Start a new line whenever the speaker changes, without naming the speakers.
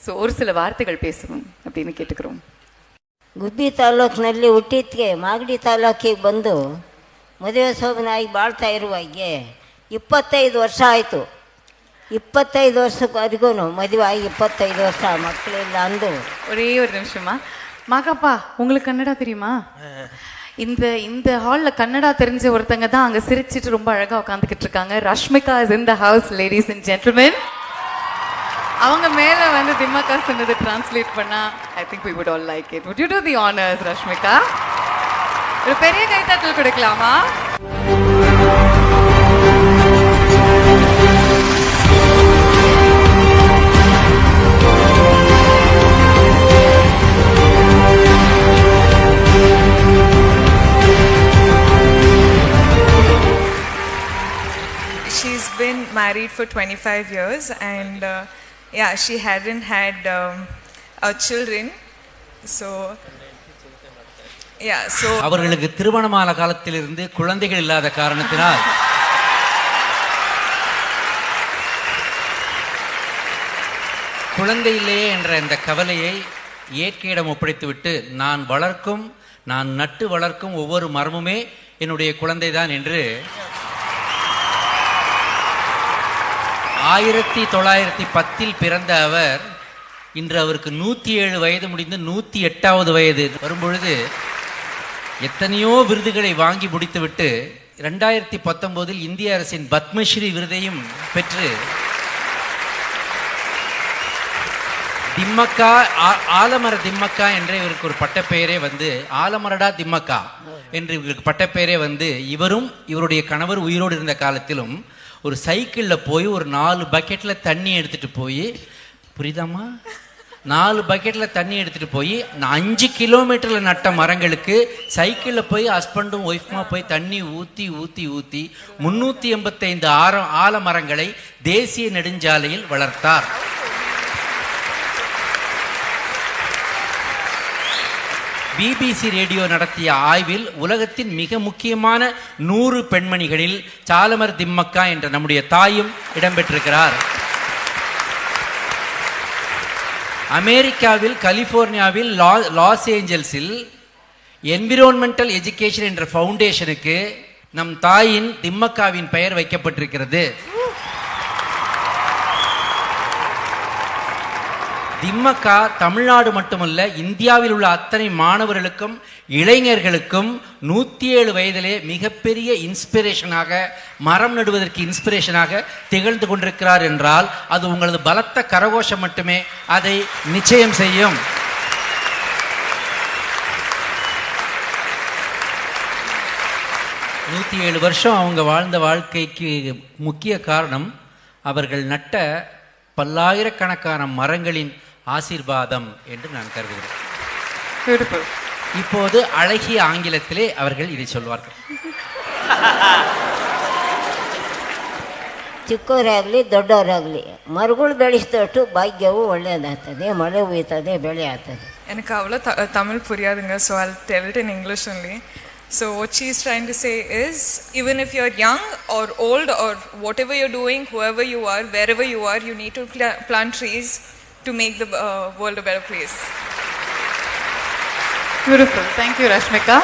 So ஒரு சில வார்த்தைகள் பேசணும் அப்படின்னு கேட்டுக்கிறோம்.
ಗುಬ್ಬಿ ತಾಲೂಕಿನಲ್ಲಿ ಹುಟ್ಟಿದ್ಕೆ ಮಾಗಡಿ ತಾಲೂಕಿಗೆ ಬಂದು ಮದುವೆ ಶೋಭನಾಗಿ ಬಾಳ್ತಾ ಇರುವಾಗೆ 25 ವರ್ಷ ಆಯಿತು. 25 ವರ್ಷವರೆಗೂ ಮದುವೆ ಆಗಿ 25 ವರ್ಷ ಮಕ್ಕಳಿಲ್ಲ ಅಂದು.
ஒரே ஒரு நிமிஷமா, மாகாப்பா உங்களுக்கு கன்னடா தெரியுமா? இந்த ஹால்ல கன்னடா தெரிஞ்ச ஒருத்தங்க தான் அங்க சிரிச்சிட்டு ரொம்ப அழகா உட்காந்துக்கிட்டு இருக்காங்க. Rashmika is in the house, ladies and gentlemen. அவங்க மேல வந்து திம்மக்கா சொன்னதை டிரான்ஸ்லேட் பண்ணா I think we would all like it. Would you do the honors, Rashmika? ஒரு பெரிய கைத்தட்டல் கொடுக்கலாமா?
She's been married for 25 years and yeah, she hadn't had children. So yeah, so
அவர்களுக்கு திருமணமான காலத்திலிருந்து குழந்தைகள் இல்லாத காரணத்தினால் குழந்தை இல்லையே என்ற இந்த கவலையை இயற்கையிடம் ஒப்படைத்துவிட்டு நான் நட்டு வளர்க்கும் ஒவ்வொரு மரமுமே என்னுடைய குழந்தைதான் என்று 1910 பிறந்த அவர் இன்று அவருக்கு 107 வயது முடிந்து 108வது வயது வரும்பொழுது எத்தனையோ விருதுகளை வாங்கி முடித்துவிட்டு 2019 இந்திய அரசின் பத்மஸ்ரீ விருதையும் பெற்று திம்மக்கா ஆலமர திம்மக்கா என்ற இவருக்கு ஒரு பட்டப்பெயரே வந்து ஆலமரடா திம்மக்கா என்று இவருக்கு பட்டப்பெயரே வந்து இவரும் இவருடைய கணவர் உயிரோடு இருந்த காலத்திலும் ஒரு சைக்கிளில் போய் ஒரு 4 பக்கெட்டில் தண்ணி எடுத்துகிட்டு போய் புரியுதாம்மா 4 பக்கெட்டில் தண்ணி எடுத்துகிட்டு போய் 5 கிலோமீட்டரில் நட்ட மரங்களுக்கு சைக்கிளில் போய் ஹஸ்பண்டும் ஒய்ஃபுமா போய் தண்ணி ஊற்றி 385 ஆலமரங்களை தேசிய நெடுஞ்சாலையில் வளர்த்தார். பிபிசி ரேடியோ நடத்திய ஆய்வில் உலகத்தின் மிக முக்கியமான 100 பெண்மணிகளில் சாலமர் திம்மக்கா என்ற நம்முடைய தாயும் இடம்பெற்றிருக்கிறார். அமெரிக்காவில் கலிபோர்னியாவில் லாஸ் ஏஞ்சல்ஸில் என்விரான்மெண்டல் எஜுகேஷன் என்ற ஃபவுண்டேஷனுக்கு நம் தாயின் திம்மக்காவின் பெயர் வைக்கப்பட்டிருக்கிறது. திம்மக்கா தமிழ்நாடு மட்டுமல்ல இந்தியாவில் உள்ள அத்தனை மாணவர்களுக்கும் இளைஞர்களுக்கும் 107 வயதிலே மிகப்பெரிய இன்ஸ்பிரேஷனாக மரம் நடுவதற்கு இன்ஸ்பிரேஷனாக திகழ்ந்து கொண்டிருக்கிறார் என்றால் அது உங்களது பலத்த கரகோஷம் மட்டுமே அதை நிச்சயம் செய்யும். வருஷம் அவங்க வாழ்ந்த வாழ்க்கைக்கு முக்கிய காரணம் அவர்கள் நட்ட பல்லாயிரக்கணக்கான மரங்களின் ஆசீர்வாதம் என்று நான் கருதுகிறேன். இப்போது அழகிய ஆங்கிலத்திலே அவர்கள் இதை சொல்வார்கள்.
ಚಿಕ್ಕವರಾಗಲಿ ದೊಡ್ಡವರಾಗಲಿ ಮರಗಳು ಬೆಳೆಸಿದಷ್ಟು ಭಾಗ್ಯವು ಒಳ್ಳೆಯದಾಗ್ತದೆ, ಮಳೆ ಹುಯ್ತದೆ, ಬೆಳೆ ಆಗ್ತದೆ.
எனக்கு அவ்வளோ Tamil புரியாதுங்க, so I'll tell it in English only. So what she's trying to say is, even if you're young or old or whatever you're doing, whoever you are, wherever you are, you need to plant trees to make the world a better place.
Beautiful. Thank you, Rashmika.